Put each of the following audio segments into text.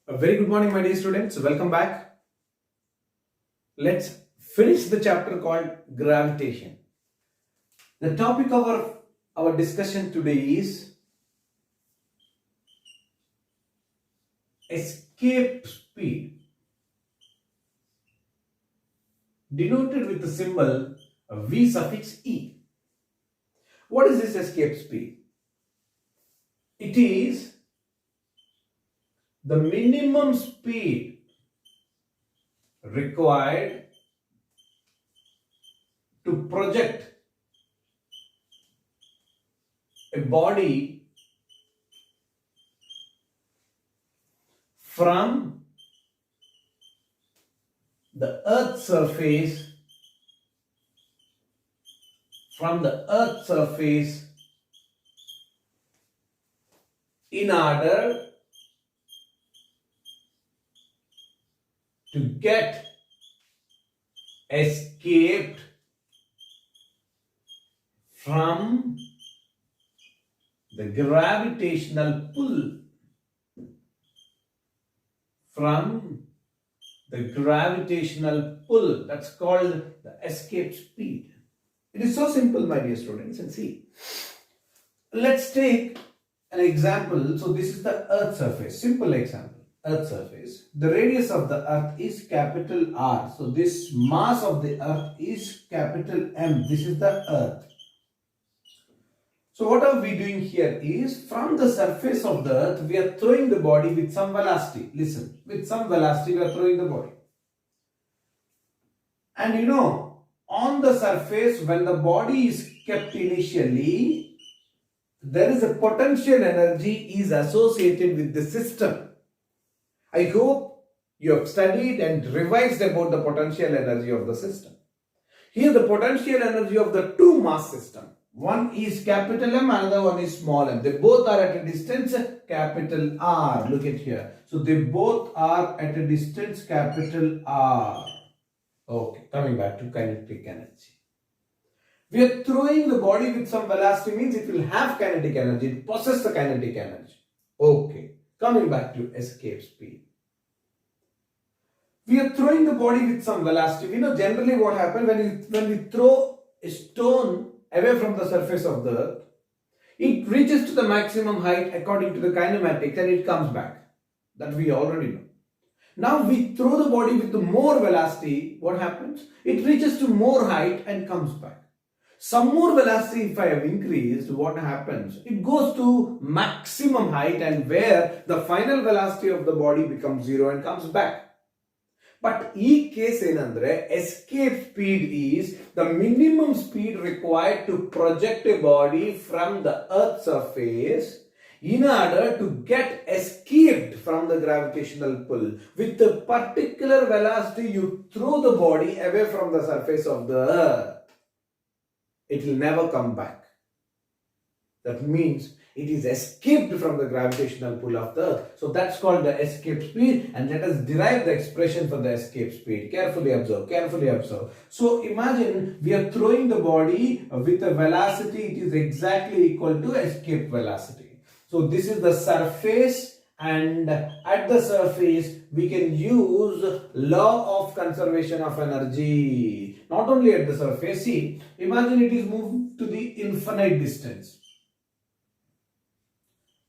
A very good morning, my dear students. Welcome back. Let's finish the chapter called gravitation. The topic of our discussion today is escape speed, denoted with the symbol V suffix E. What is this escape speed? It is the minimum speed required to project a body from the Earth's surface in order to get escaped from the gravitational pull. That's called the escape speed. It is so simple, my dear students, and see. Let's take an example. So this is the Earth surface. Simple example. Earth surface. The radius of the Earth is capital R. So this mass of the Earth is capital M. This is the Earth. So what are we doing here is, from the surface of the Earth, we are throwing the body with some velocity. Listen, with some velocity we are throwing the body. And on the surface, when the body is kept initially, there is a potential energy is associated with the system. I hope you have studied and revised about the potential energy of the system. Here the potential energy of the two mass system. One is capital M, another one is small m. They both are at a distance capital R. Look at here. So they both are at a distance capital R. Okay, coming back to kinetic energy. We are throwing the body with some velocity, means it will have kinetic energy. It possesses the kinetic energy. Okay, coming back to escape speed. We are throwing the body with some velocity. Generally what happens when we throw a stone away from the surface of the Earth, it reaches to the maximum height according to the kinematics and it comes back. That we already know. Now we throw the body with more velocity. What happens? It reaches to more height and comes back. Some more velocity, if I have increased, what happens? It goes to maximum height, and where the final velocity of the body becomes zero and comes back. But in case escape speed is the minimum speed required to project a body from the Earth's surface in order to get escaped from the gravitational pull. With the particular velocity you throw the body away from the surface of the Earth, it will never come back. That means it is escaped from the gravitational pull of the Earth. So that's called the escape speed, and let us derive the expression for the escape speed. Carefully observe. So imagine we are throwing the body with a velocity, it is exactly equal to escape velocity. So this is the surface, and at the surface we can use law of conservation of energy. Not only at the surface, see, imagine it is moved to the infinite distance.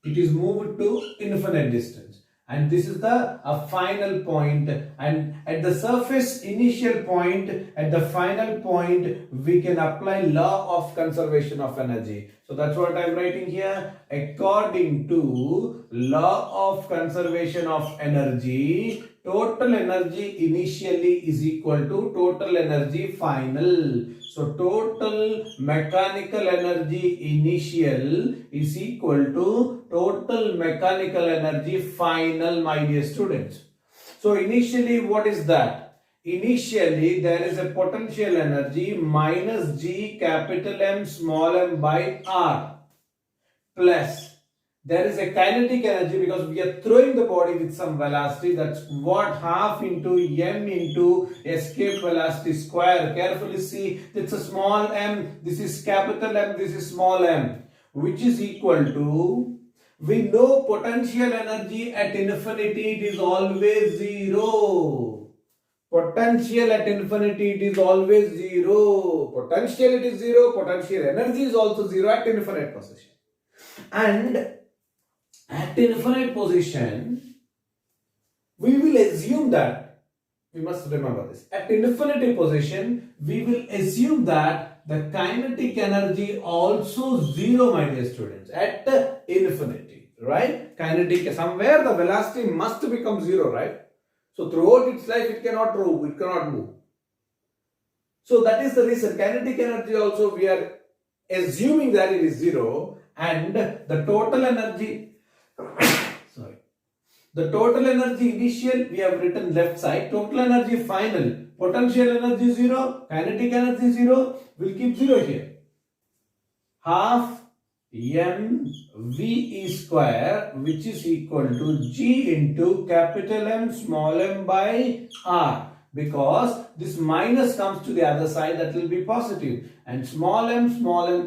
It is moved to infinite distance, and this is the final point, and at the surface initial point, at the final point, we can apply law of conservation of energy. So that's what I am writing here. According to law of conservation of energy, total energy initially is equal to total energy final. So total mechanical energy initial is equal to total mechanical energy final, my dear students. So initially what is that? Initially there is a potential energy minus G capital M small m by R, plus there is a kinetic energy because we are throwing the body with some velocity. That's what half into m into escape velocity square. Carefully see, it's a small m, this is capital M, this is small m, which is equal to We know potential energy at infinity, it is always zero. Potential at infinity, it is always zero. Potential, it is zero. Potential energy is also zero at infinite position. And at infinite position, we will assume that, we must remember this, at infinity position, we will assume that the kinetic energy also zero, my dear students, at infinity, right? Kinetic, somewhere the velocity must become zero, right? So throughout its life, it cannot move. So that is the reason kinetic energy also we are assuming that it is zero, and the total energy sorry, the total energy initial we have written left side, total energy final, potential energy zero, kinetic energy zero, we'll keep zero here. Half mv square, which is equal to g into capital M small m by r, because this minus comes to the other side, that will be positive, and small m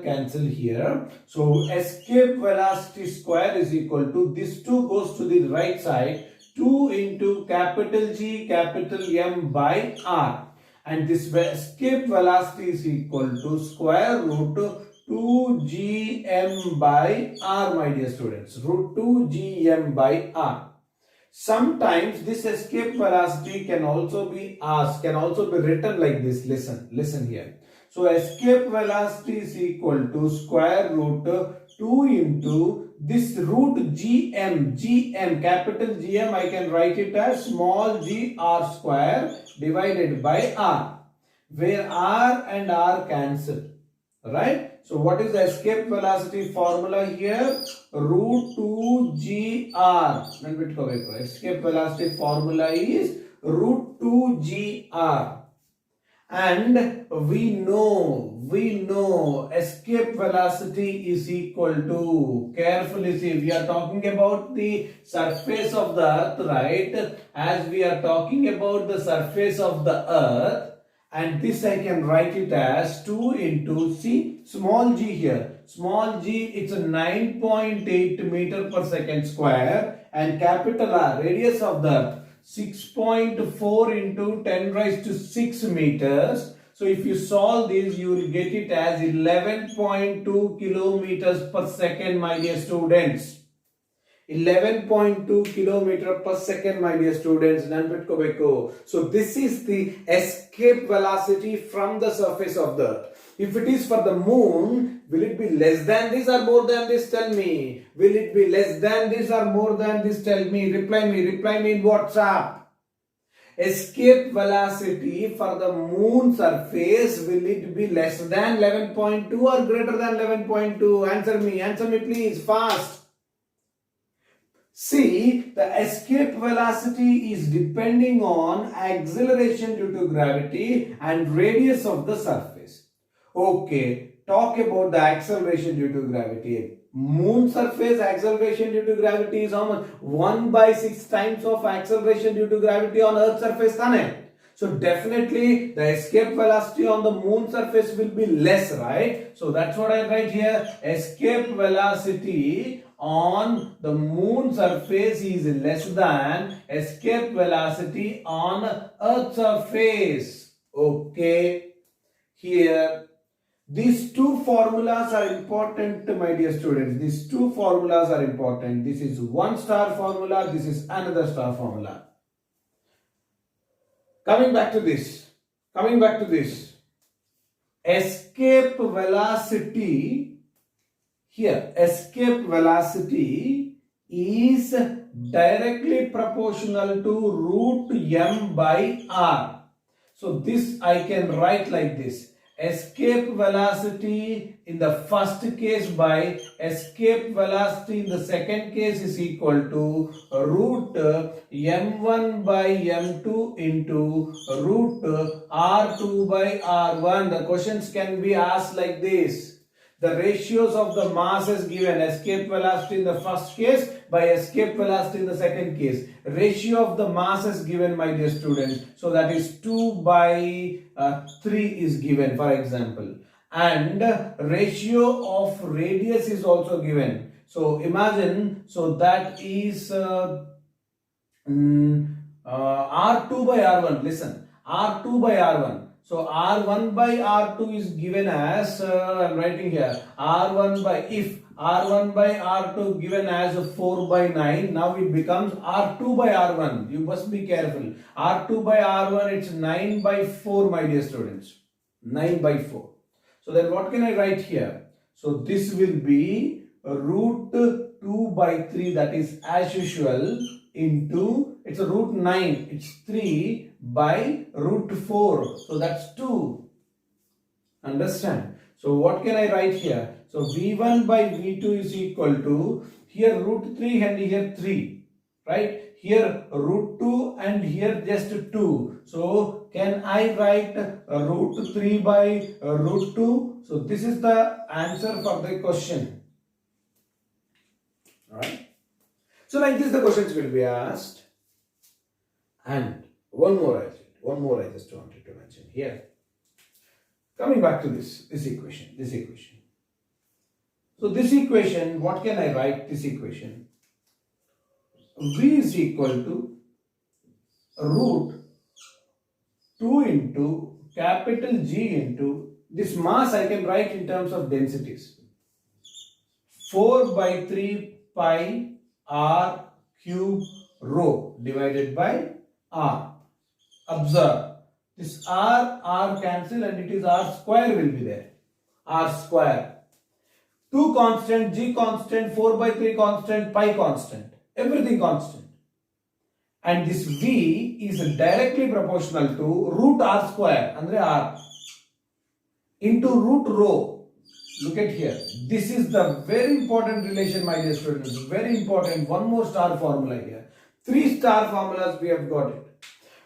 cancel here. So escape velocity square is equal to, this 2 goes to the right side, 2 into capital G capital M by r, and this escape velocity is equal to square root 2gm by r, my dear students, root 2gm by r. Sometimes this escape velocity can also be written like this. Listen here. So escape velocity is equal to square root 2 into this root gm, capital Gm, I can write it as small g r square divided by r, where r and r cancel, right? So what is the escape velocity formula here? Root 2gr. Escape velocity formula is root 2gr. And we know escape velocity is equal to, carefully see, we are talking about the surface of the earth, right? As we are talking about the surface of the earth, and this I can write it as 2 into, see, small g here. Small g, it's a 9.8 meter per second square, and capital R, radius of the earth, 6.4 into 10 raised to 6 meters. So if you solve this, you will get it as 11.2 kilometers per second, my dear students. 11.2 kilometer per second, my dear students. So this is the escape velocity from the surface of the earth. If it is for the moon, will it be less than this or more than this? Tell me. Will it be less than this or more than this? Tell me. Reply me in WhatsApp. Escape velocity for the moon surface, will it be less than 11.2 or greater than 11.2? Answer me please, fast. See, the escape velocity is depending on acceleration due to gravity and radius of the surface. Okay, talk about the acceleration due to gravity. Moon surface acceleration due to gravity is how much? 1/6 times of acceleration due to gravity on Earth surface. So definitely the escape velocity on the moon surface will be less, right? So that's what I write here. Escape velocity on the moon surface is less than escape velocity on Earth surface. Okay, here these two formulas are important, my dear students. These two formulas are important. This is one star formula, this is another star formula. Coming back to this, escape velocity here, escape velocity is directly proportional to root m by r. So this I can write like this. Escape velocity in the first case by escape velocity in the second case is equal to root m1 by m2 into root r2 by r1. The questions can be asked like this. The ratios of the mass is given, escape velocity in the first case by escape velocity in the second case. Ratio of the mass is given, my dear students. So that is 2 by 3 is given, for example. And ratio of radius is also given. So imagine, so that is R2 by R1. Listen, R2 by R1. So R1 by R2 is given as, I'm writing here, R1 by, if R1 by R2 given as 4 by 9, now it becomes R2 by R1. You must be careful. R2 by R1, it's 9 by 4, my dear students. 9 by 4. So then what can I write here? So this will be root 2 by 3, that is as usual, into, it's a root 9, it's 3 by root 4. So that's 2. Understand? So what can I write here? So V1 by V2 is equal to, here root 3 and here 3. Right? Here root 2 and here just 2. So can I write root 3 by root 2? So this is the answer for the question. Alright. So like this the questions will be asked. And one more I just wanted to mention here. Coming back to this equation. So this equation, what can I write this equation? V is equal to root 2 into capital G into this mass I can write in terms of densities. 4 by 3 pi r cube rho divided by r. Observe, this r cancel and it is r square will be there. R square. 2 constant, G constant, 4 by 3 constant, pi constant. Everything constant. And this V is directly proportional to root r square, andre r, into root rho. Look at here. This is the very important relation, my dear students. Very important. One more star formula here. 3 star formulas we have got it.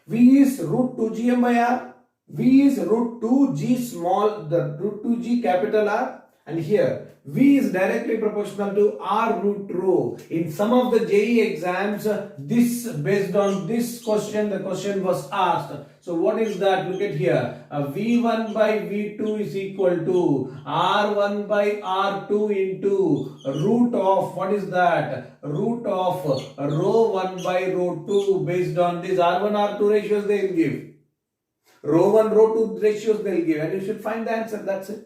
V is root 2gm by r. V is root 2g small, the root 2g capital R. And here, V is directly proportional to R root rho. In some of the JEE exams, this based on this question, the question was asked. So what is that? Look at here. V1 by V2 is equal to R1 by R2 into root of, what is that? Root of rho 1 by rho 2 based on this R1, R2 ratios they will give. Rho 1, rho 2 ratios they will give. And you should find the answer. That's it.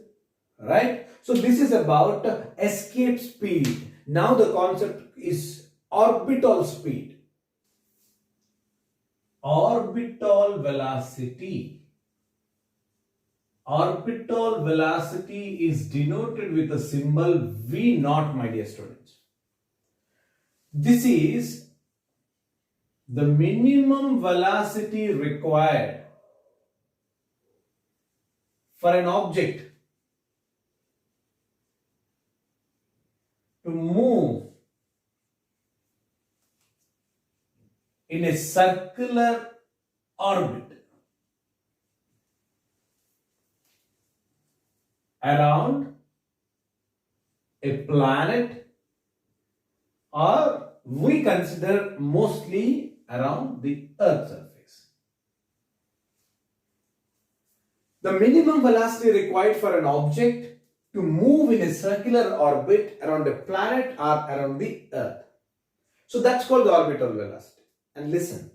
Right? So this is about escape speed. Now the concept is orbital speed. Orbital velocity. Orbital velocity is denoted with the symbol V naught, my dear students. This is the minimum velocity required for an object to move in a circular orbit around a planet, or we consider mostly around the Earth's surface. The minimum velocity required for an object to move in a circular orbit around a planet or around the Earth. So that's called the orbital velocity. And listen,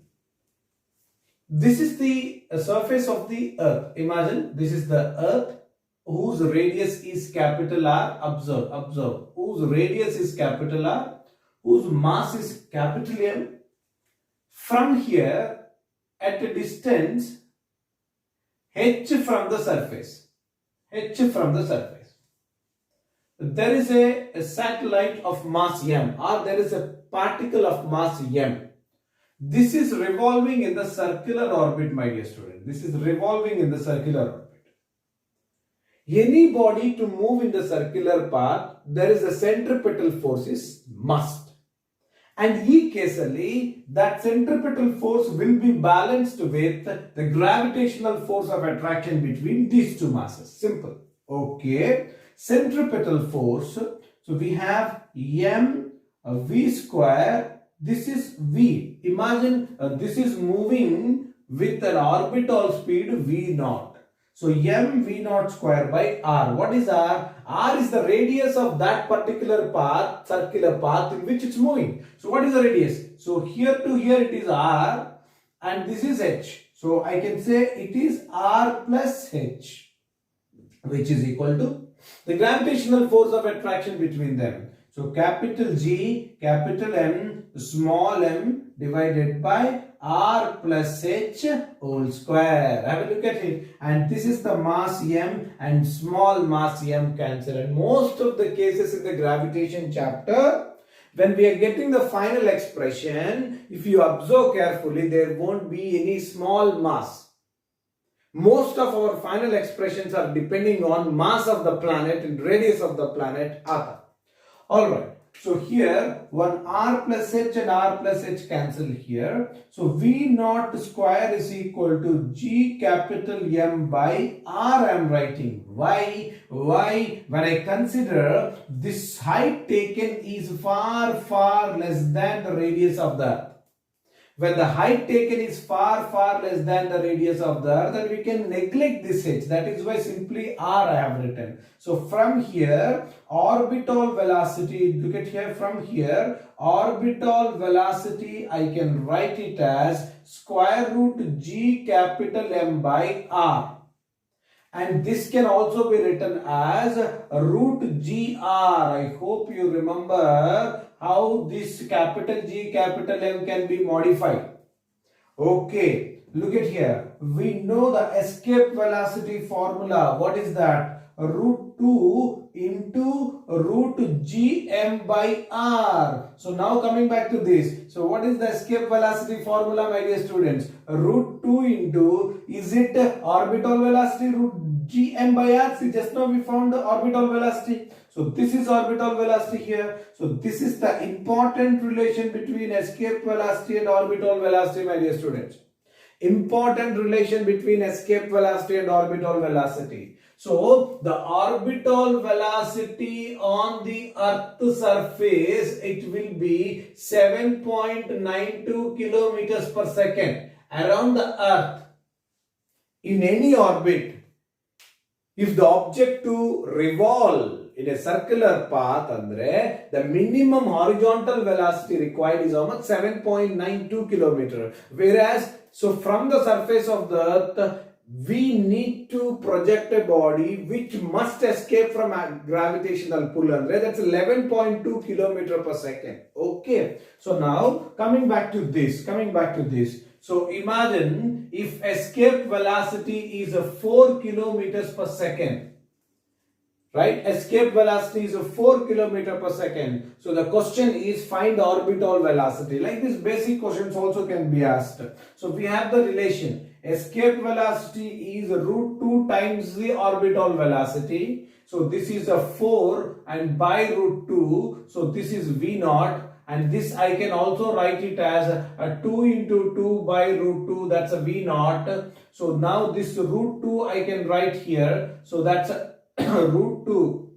this is the surface of the Earth. Imagine this is the Earth whose radius is capital R. Observe, whose radius is capital R, whose mass is capital M. From here, at a distance h from the surface, there is a satellite of mass m, or there is a particle of mass m. This is revolving in the circular orbit, my dear student. This is revolving in the circular orbit. Any body to move in the circular path, there is a centripetal force is must. And occasionally, that centripetal force will be balanced with the gravitational force of attraction between these two masses. Simple. Okay. Centripetal force. So we have m v square. This is v. Imagine this is moving with an orbital speed v naught. So m v naught square by r. What is r? R is the radius of that particular path, circular path in which it's moving. So what is the radius? So here to here it is r and this is h. So I can say it is r plus h, which is equal to the gravitational force of attraction between them. So capital G, capital M, small m divided by r plus h whole square. Have a look at it. And this is the mass m and small mass m cancel. And most of the cases in the gravitation chapter, when we are getting the final expression, if you observe carefully, there won't be any small mass. Most of our final expressions are depending on mass of the planet and radius of the planet other. Alright, so here one r plus h and r plus h cancel here. So v naught square is equal to g capital M by r I am writing. Why? When I consider this height taken is far less than the radius of the earth. When the height taken is far less than the radius of the earth, then we can neglect this h. That is why simply r I have written. So from here, orbital velocity, look at here, from here, orbital velocity, I can write it as square root g capital M by r. And this can also be written as root gr. I hope you remember how this capital G, capital M can be modified. Okay, look at here. We know the escape velocity formula. What is that? Root 2 into root gm by r. So now coming back to this. So what is the escape velocity formula, my dear students? Root 2 into, is it orbital velocity, root gm by r? See, just now we found the orbital velocity. So this is orbital velocity here. So this is the important relation between escape velocity and orbital velocity, my dear students. Important relation between escape velocity and orbital velocity. So the orbital velocity on the Earth surface, it will be 7.92 kilometers per second around the Earth in any orbit. If the object to revolve in a circular path, andre, the minimum horizontal velocity required is how much? 7.92 kilometer. Whereas, so from the surface of the Earth, we need to project a body which must escape from a gravitational pull. Andre, that's 11.2 kilometer per second. Okay. So now coming back to this. So imagine if escape velocity is 4 kilometers per second. Right? Escape velocity is 4 kilometers per second. So the question is find orbital velocity. Like this basic questions also can be asked. So we have the relation. Escape velocity is root 2 times the orbital velocity. So this is a 4 and by root 2. So this is V naught. And this I can also write it as a 2 into 2 by root 2. That's a V naught. So now this root 2 I can write here. So that's a root 2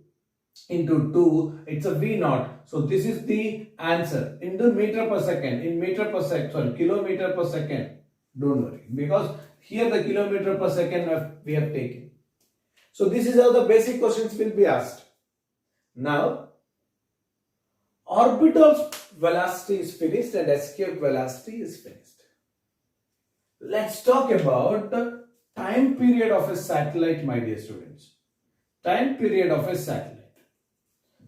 into 2, it's a V naught. So this is the answer in the meter per second, kilometer per second. Don't worry, because here the kilometer per second we have taken. So this is how the basic questions will be asked. Now, orbital velocity is finished and escape velocity is finished. Let's talk about the time period of a satellite, my dear students. Time period of a satellite.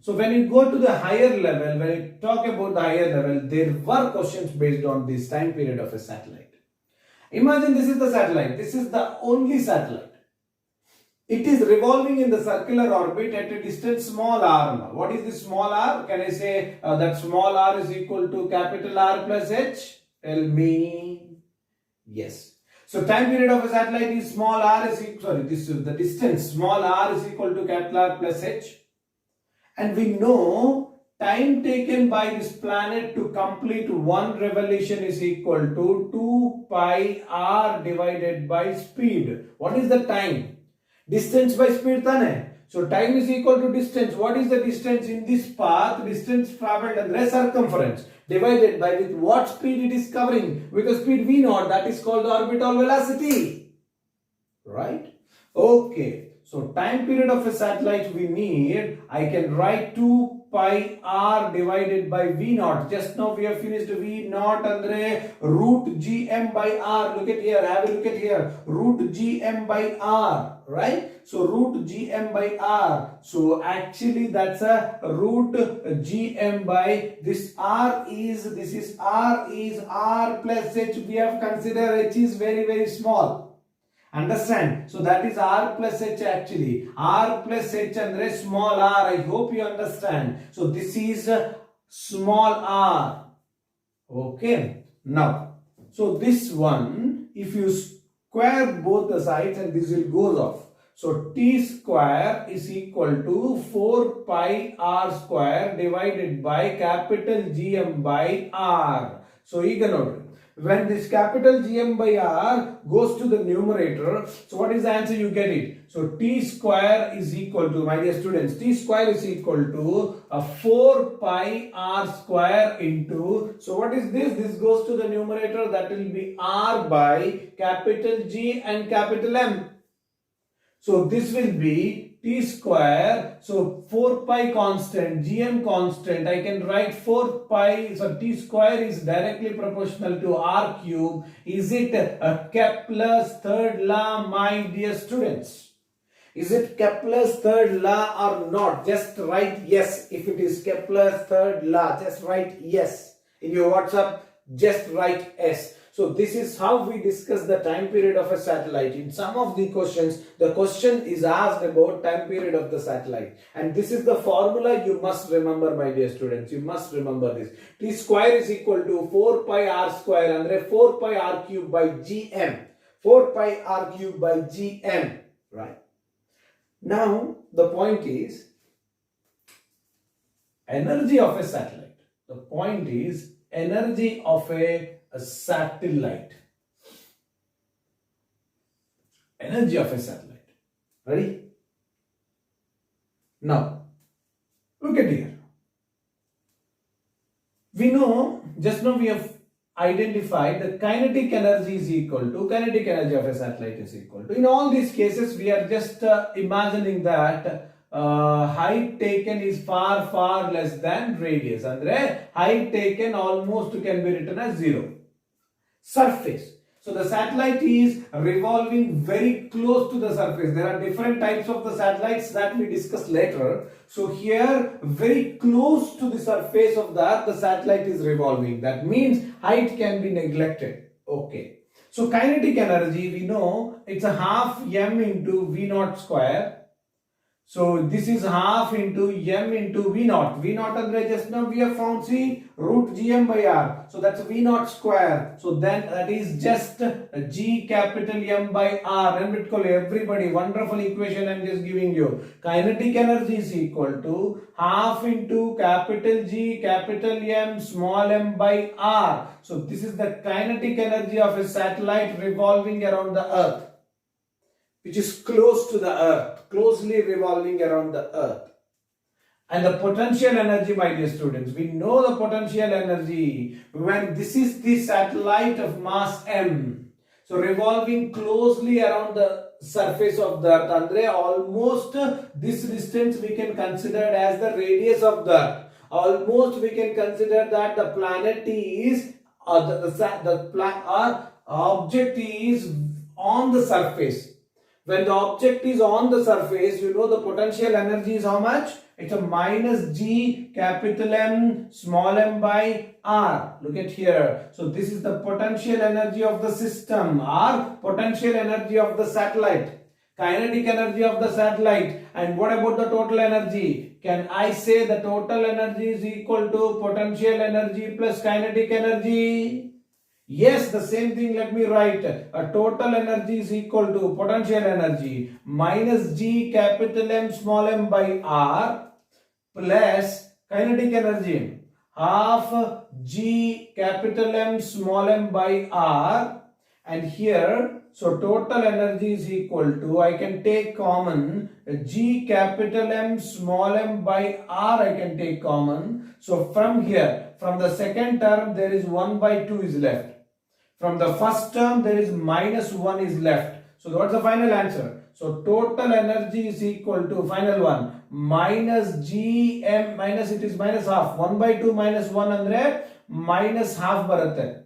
So when you go to the higher level, when you talk about the higher level, there were questions based on this time period of a satellite. Imagine this is the satellite. This is the only satellite. It is revolving in the circular orbit at a distance small r. Now, what is this small r? Can I say that small r is equal to capital R plus h? Tell me. Yes. So time period of a satellite is small r is equal, this is the distance, small r is equal to capital R plus h. And we know time taken by this planet to complete one revolution is equal to 2 pi r divided by speed. What is the time? Distance by speed tane. So time is equal to distance. What is the distance in this path? Distance traveled and the circumference divided by with what speed it is covering, with a speed v naught, that is called the orbital velocity. Right? Okay, so time period of a satellite we need, I can write 2 pi r divided by v naught. Just now we have finished v naught andre root gm by r. Look at here, have a look at here, root gm by r, right? So root gm by r. So actually that's a root gm by this r is, this is r plus h. We have considered h is very, very small. Understand? So that is r plus h actually. R plus h andre small r. I hope you understand. So this is small r. Okay. Now, so this one, if you square both the sides and this will goes off. So t square is equal to 4 pi r square divided by capital Gm by r. So ಈಗ ನೋಡ್ರಿ, when this capital Gm by r goes to the numerator, so what is the answer? You get it. So t square is equal to, my dear students, t square is equal to 4 pi r square into, so what is this? This goes to the numerator, that will be r by capital G and capital M. So this will be t square, so 4 pi constant, gm constant, I can write 4 pi, so t square is directly proportional to r cube. Is it a Kepler's third law, my dear students? Is it Kepler's third law or not? Just write yes. If it is Kepler's third law, just write yes. In your WhatsApp, just write yes. So this is how we discuss the time period of a satellite. In some of the questions, the question is asked about time period of the satellite. And this is the formula you must remember, my dear students. You must remember this. T square is equal to 4 pi r square and 4 pi r cube by gm. 4 pi r cube by gm. Right. Now, the point is energy of a satellite. The point is energy of a satellite. Energy of a satellite. Ready? Now, look at here. We know, just now we have identified the kinetic energy is equal to, kinetic energy of a satellite is equal to. In all these cases, we are just imagining that height taken is far, far less than radius. Andre, height taken almost can be written as 0. Surface. So the satellite is revolving very close to the surface. There are different types of the satellites that we discuss later. So here, very close to the surface of the earth, the satellite is revolving. That means height can be neglected. Okay. So kinetic energy, we know it's a half m into v naught square. So this is half into m into v naught. V naught andre just now we have found, see, root gm by r. So that's v naught square. So then that is just g capital M by r. And everybody, wonderful equation I'm just giving you. Kinetic energy is equal to half into capital G capital M small m by r. So this is the kinetic energy of a satellite revolving around the earth, which is close to the earth, closely revolving around the earth. And the potential energy, my dear students, we know the potential energy when this is the satellite of mass m. So revolving closely around the surface of the earth, andre almost this distance we can consider as the radius of the earth. Almost we can consider that the planet is, the object is on the surface. When the object is on the surface, you know the potential energy is how much? It's a minus g capital M small m by r. Look at here. So this is the potential energy of the system, or potential energy of the satellite. Kinetic energy of the satellite. And what about the total energy? Can I say the total energy is equal to potential energy plus kinetic energy? Yes, the same thing, let me write. A total energy is equal to potential energy minus G capital M small m by R plus kinetic energy half G capital M small m by R, and here, so total energy is equal to, I can take common G capital M small m by R, I can take common. So from here, from the second term, there is 1 by 2 is left. From the first term, there is minus 1 is left. So what's the final answer? So total energy is equal to, final one, minus gm, minus it is minus half, 1 by 2 minus 1 andre minus half baratte,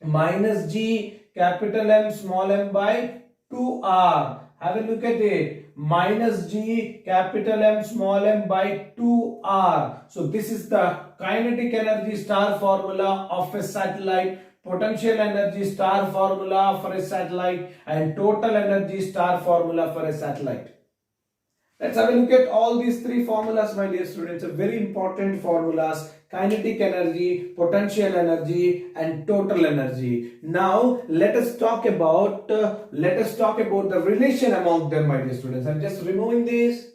minus g capital M small m by 2r. Have a look at it. Minus g capital M small m by 2r. So this is the kinetic energy star formula of a satellite, potential energy star formula for a satellite, and total energy star formula for a satellite. Let's have a look at all these three formulas, my dear students. Very important formulas: kinetic energy, potential energy, and total energy. Now let us talk about the relation among them, my dear students. I'm just removing this.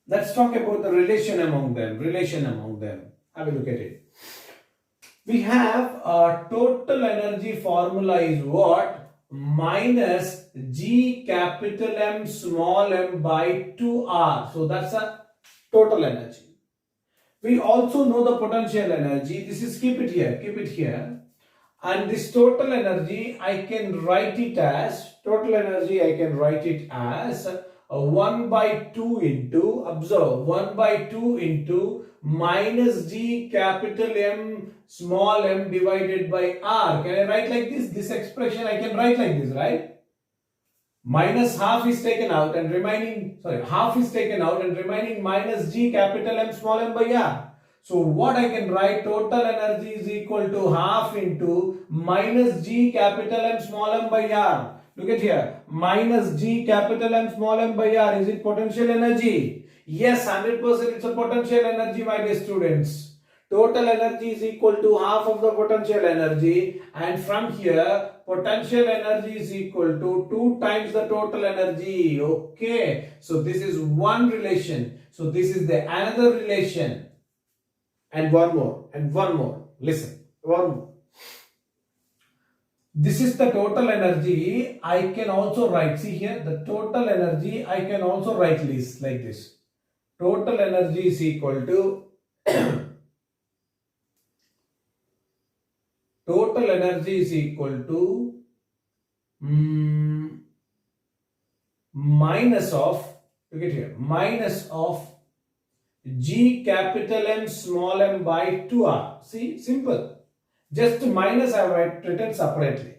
Let's talk about the relation among them. Have a look at it. We have a total energy formula is what? Minus G capital M small m by 2R. So that's a total energy. We also know the potential energy. This is, keep it here. And this total energy, I can write it as, 1 by 2 into, observe, 1 by 2 into minus G capital M small m divided by R. Can I write like this? This expression I can write like this, right? Minus half is taken out and remaining, minus G capital M small m by R. So what I can write, total energy is equal to half into minus G capital M small m by R. Look at here, minus G capital M small m by R. Is it potential energy? Yes, 100% it's a potential energy, my dear students. Total energy is equal to half of the potential energy, and from here potential energy is equal to 2 times the total energy. Okay, so this is one relation. So this is the another relation. And one more. Listen, one more. This is the total energy. I can also write, see here, the total energy I can also write this like this. Total energy is equal to total energy is equal to minus of, look at here, minus of G capital M small m by 2R. See, simple. Just minus I have written separately.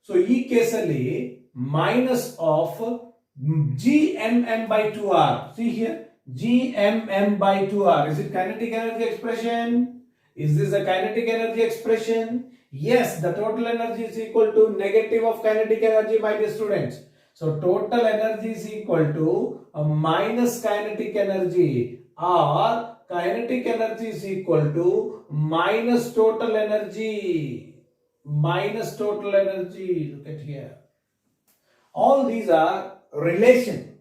So, E casally minus of GMM by 2R. See here, GMM by 2R. Is it kinetic energy expression? Is this a kinetic energy expression? Yes, the total energy is equal to negative of kinetic energy, my dear students. So, total energy is equal to a minus kinetic energy, or kinetic energy is equal to minus total energy. Look at here. All these are relation.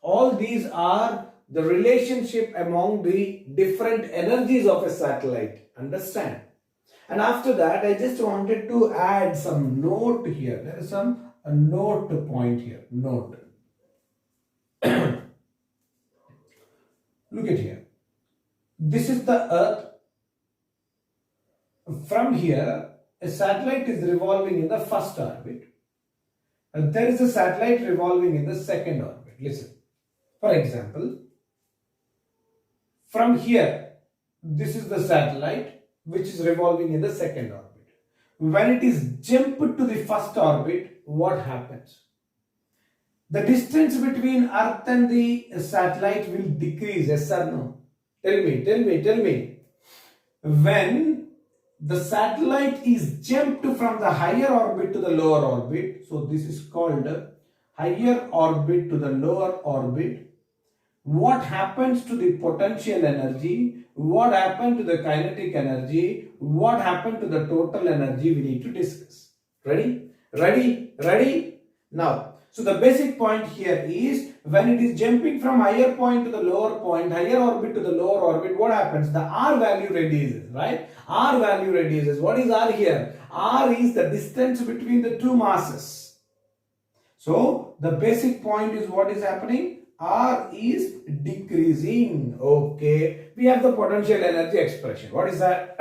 All these are the relationship among the different energies of a satellite. Understand? And after that, I just wanted to add some note here. There is a note point here. Note. Look at here. This is the Earth. From here, a satellite is revolving in the first orbit. And there is a satellite revolving in the second orbit. Listen. For example, from here, this is the satellite which is revolving in the second orbit. When it is jumped to the first orbit, what happens? The distance between Earth and the satellite will decrease, yes or no? Tell me. When the satellite is jumped from the higher orbit to the lower orbit, so this is called higher orbit to the lower orbit, what happens to the potential energy, what happened to the kinetic energy, what happened to the total energy, we need to discuss. Ready? Now, so the basic point here is, when it is jumping from higher point to the lower point, higher orbit to the lower orbit, what happens? The R value reduces, right? R value reduces. What is R here? R is the distance between the two masses. So, the basic point is what is happening? R is decreasing. Okay. We have the potential energy expression. What is that?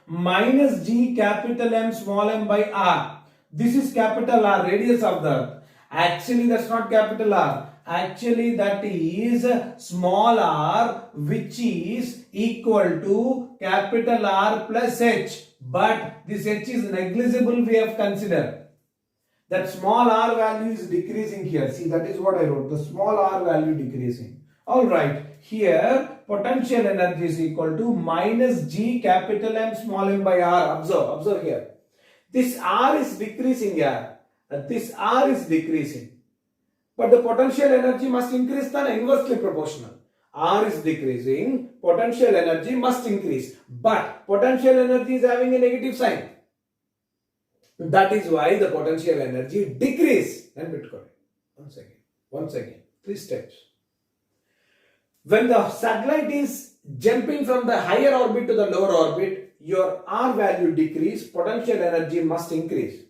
minus g capital M small m by r. This is capital R, radius of the earth. Actually, that's not capital R. Actually, that is small r, which is equal to capital R plus h. But this h is negligible, we have considered. That small r value is decreasing here. See, that is what I wrote. The small r value decreasing. Alright, here potential energy is equal to minus g capital M small m by r. Observe here. This r is decreasing here. This r is decreasing. But the potential energy must increase, then inversely proportional. R is decreasing, potential energy must increase. But potential energy is having a negative sign. That is why the potential energy decrease. Once again, 3 steps. When the satellite is jumping from the higher orbit to the lower orbit, your R value decrease, potential energy must increase.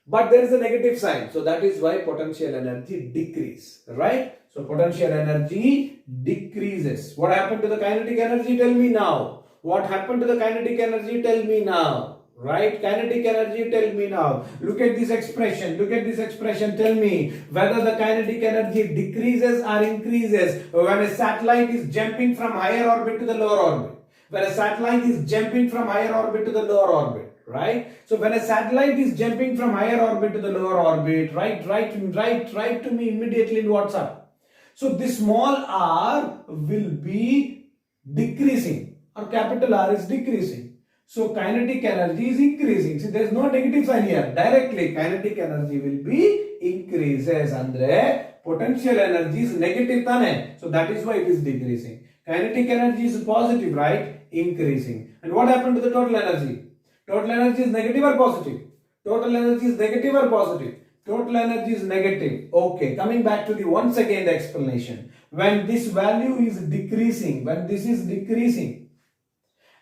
But there is a negative sign, so that is why potential energy decrease, right? So potential energy decreases. What happened to the kinetic energy? Tell me now. What happened to the kinetic energy? Tell me now. Right? Kinetic energy, tell me now. Look at this expression. Tell me whether the kinetic energy decreases or increases when a satellite is jumping from higher orbit to the lower orbit. When a satellite is jumping from higher orbit to the lower orbit, right? So when a satellite is jumping from higher orbit to the lower orbit, write to me immediately in WhatsApp. So this small r will be decreasing, or capital R is decreasing. So kinetic energy is increasing. See, there is no negative sign here. Directly kinetic energy will be increases. Andre potential energy is negative tane. So that is why it is decreasing. Kinetic energy is positive, right? Increasing. And what happened to the total energy? Total energy is negative or positive? Total energy is negative or positive? Total energy is negative. Okay, coming back to the once again the explanation. When this value is decreasing, when this is decreasing,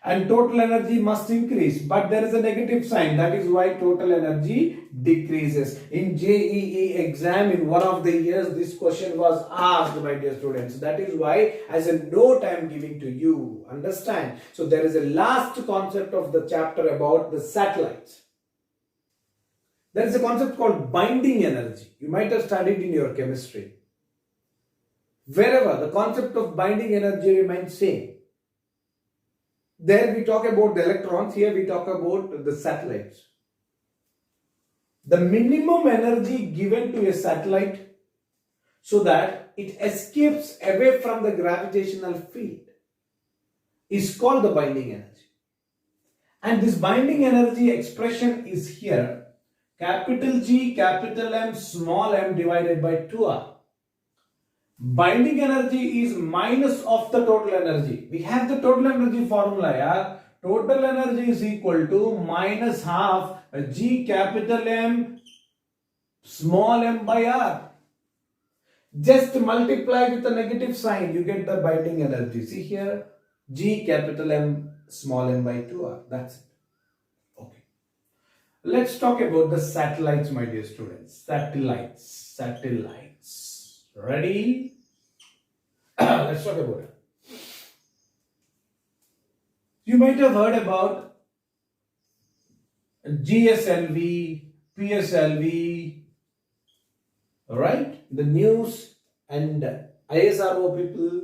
and total energy must increase, but there is a negative sign. That is why total energy decreases. In JEE exam in one of the years, this question was asked, my dear students. That is why as a note I am giving to you. Understand? So there is a last concept of the chapter about the satellites. There is a concept called binding energy. You might have studied in your chemistry. Wherever the concept of binding energy remains same. There we talk about the electrons, here we talk about the satellites. The minimum energy given to a satellite so that it escapes away from the gravitational field is called the binding energy. And this binding energy expression is here, capital G, capital M, small m divided by 2r. Binding energy is minus of the total energy. We have the total energy formula. Yeah? Total energy is equal to minus half G capital M small m by r. Just multiply with the negative sign, you get the binding energy. See here, G capital M small m by 2r. That's it. Okay. Let's talk about the satellites, my dear students. Satellites. Ready? Let's talk about it. You might have heard about GSLV, PSLV, right? The news and ISRO people,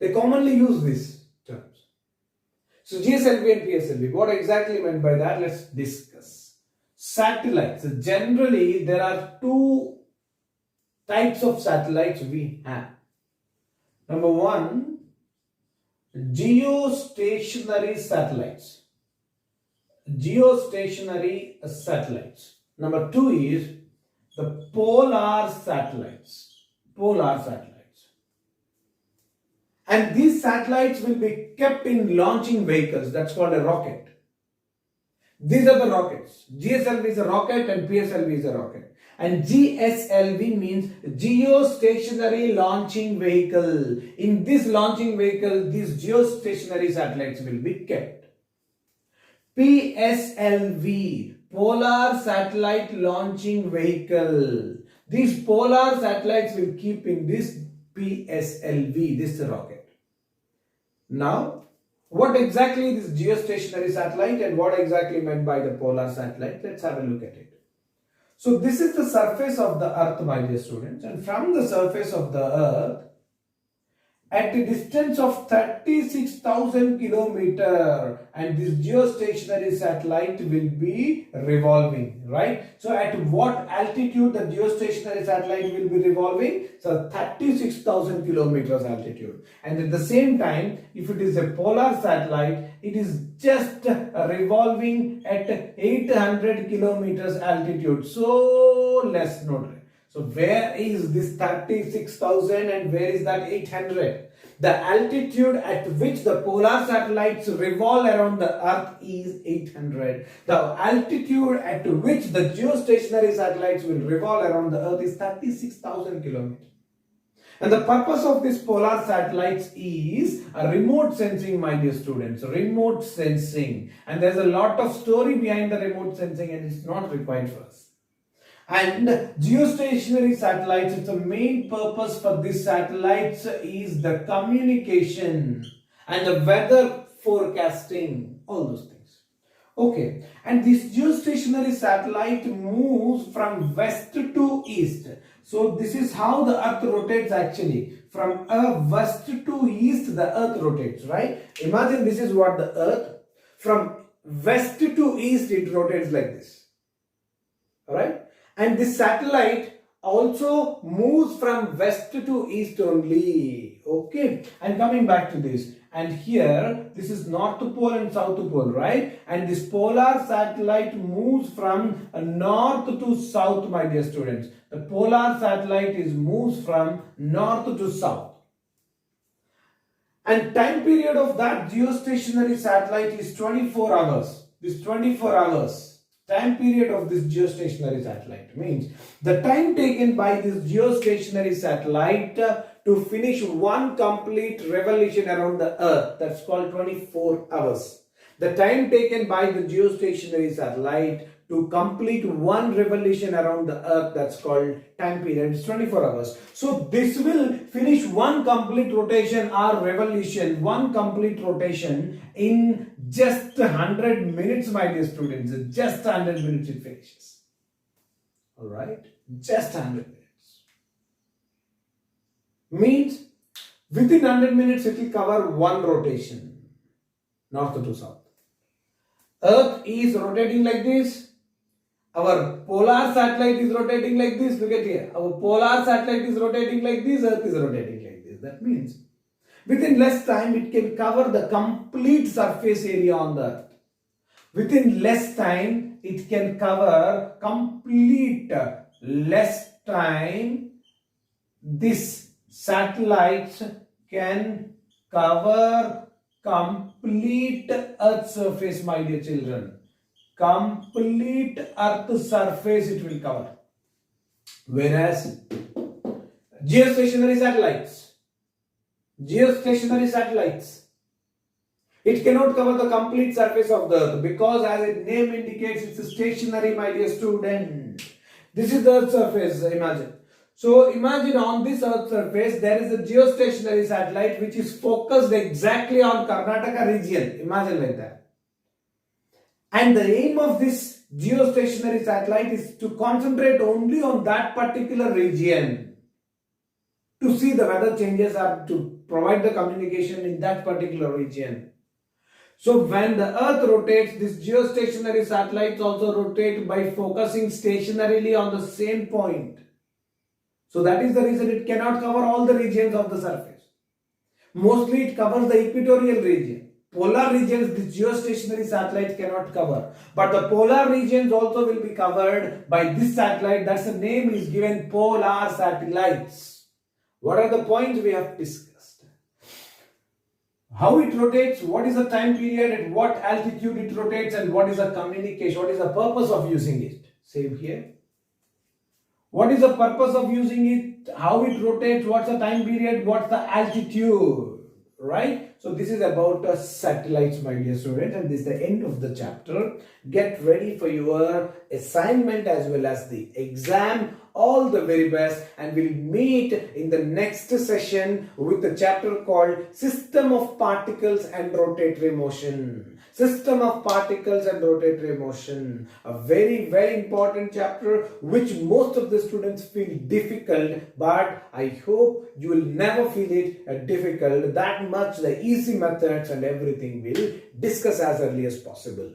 they commonly use these terms. So GSLV and PSLV, what exactly meant by that? Let's discuss. Satellites. Generally, there are two types of satellites we have. Number one, geostationary satellites. Number two is the polar satellites. And these satellites will be kept in launching vehicles. That's called a rocket. These are the rockets. GSLV is a rocket and PSLV is a rocket. And GSLV means geostationary launching vehicle. In this launching vehicle, these geostationary satellites will be kept. PSLV, polar satellite launching vehicle. These polar satellites will keep in this PSLV, this rocket. Now, What exactly is geostationary satellite and what exactly meant by the polar satellite? Let's have a look at it. So this is the surface of the earth, my dear students, and from the surface of the earth, at a distance of 36,000 kilometer, and this geostationary satellite will be revolving, right? So at what altitude the geostationary satellite will be revolving? So 36,000 kilometers altitude. And at the same time, if it is a polar satellite, it is just revolving at 800 kilometers altitude. So less, note. So where is this 36,000 and where is that 800? The altitude at which the polar satellites revolve around the earth is 800. The altitude at which the geostationary satellites will revolve around the earth is 36,000 kilometers. And the purpose of these polar satellites is a remote sensing, my dear students. Remote sensing. And there's a lot of story behind the remote sensing and it's not required for us. And geostationary satellites, it's the main purpose for these satellites is the communication and the weather forecasting, all those things. Okay, and this geostationary satellite moves from west to east. So this is how the earth rotates actually. From west to east the earth rotates, right? Imagine this is what the earth, from west to east it rotates like this. Alright? And this satellite also moves from west to east only. Okay. And coming back to this. And here, this is North Pole and South Pole, right? And this polar satellite moves from north to south, my dear students. The polar satellite moves from north to south. And time period of that geostationary satellite is 24 hours. This 24 hours. Time period of this geostationary satellite means the time taken by this geostationary satellite to finish one complete revolution around the earth, that's called 24 hours. The time taken by the geostationary satellite to complete one revolution around the earth, that's called time period, is 24 hours. So this will finish one complete rotation or revolution, one complete rotation in just 100 minutes, my dear students. Just 100 minutes it finishes. Alright? Just 100 minutes. Means within 100 minutes it will cover one rotation, north to south. Earth is rotating like this. Our polar satellite is rotating like this. Look at here. Our polar satellite is rotating like this. Earth is rotating like this. That means within less time it can cover the complete surface area on the earth. Within less time it can cover complete less time. This satellites can cover complete earth surface, my dear children. Complete earth surface it will cover. Whereas geostationary satellites, it cannot cover the complete surface of the earth because as its name indicates, it's stationary, my dear student. This is the earth surface, imagine. So imagine on this earth surface, there is a geostationary satellite which is focused exactly on Karnataka region. Imagine like that. And the aim of this geostationary satellite is to concentrate only on that particular region to see the weather changes or to provide the communication in that particular region. So when the earth rotates, this geostationary satellites also rotate by focusing stationarily on the same point. So that is the reason it cannot cover all the regions of the surface. Mostly it covers the equatorial region. Polar regions, the geostationary satellite cannot cover. But the polar regions also will be covered by this satellite. That's the name is given, polar satellites. What are the points we have discussed? How it rotates, what is the time period, at what altitude it rotates, and what is the communication, what is the purpose of using it. Same here. What is the purpose of using it, how it rotates, what's the time period, what's the altitude, right? So So this is about satellites, my dear students, and this is the end of the chapter. Get ready for your assignment as well as the exam. All the very best, and we'll meet in the next session with the chapter called System of Particles and Rotatory Motion. System of Particles and Rotatory Motion. A very, very important chapter which most of the students feel difficult, but I hope you will never feel it difficult. That much the easy methods and everything we'll discuss as early as possible.